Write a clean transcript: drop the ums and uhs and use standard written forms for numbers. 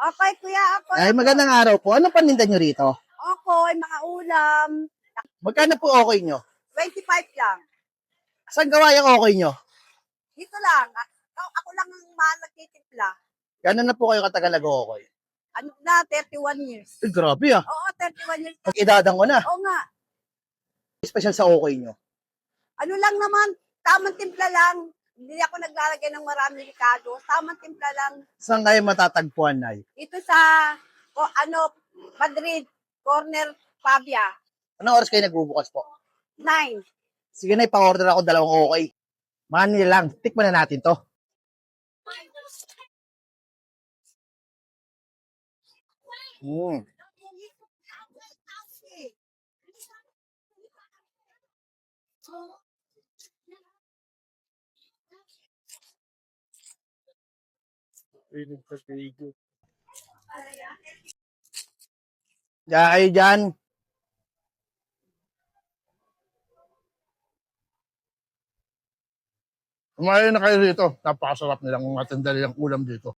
Okay, kuya, ako. Ay, magandang araw po. Ano paninda nyo rito? Okay, mga ulam. Magkano po okay nyo? 25 lang. Saan gawa yung okay nyo? Dito lang. Ako lang ang nagtitimpla. Gano'n na po kayo katagal nag-okay? Ano na, 31 years. Ay, grabe ah. Oo, 31 years. Pag-idadang ko na. Oo nga. Special sa okay nyo. Ano lang naman, tamang timpla lang. Hindi ako naglalagay ng maraming likado. Tamang timpla lang. Saan kayo matatagpuan, Nay? Ito sa, Madrid, Corner, Pavia. Anong oras kayo nagbubukas po? 9. Sige na, ipang-order ako 2 okay. Mani lang. Tikman na natin to. Mm. Diyan kayo dyan. Kumain na kayo dito. Napakasarap nilang matanda nilang ulam dito.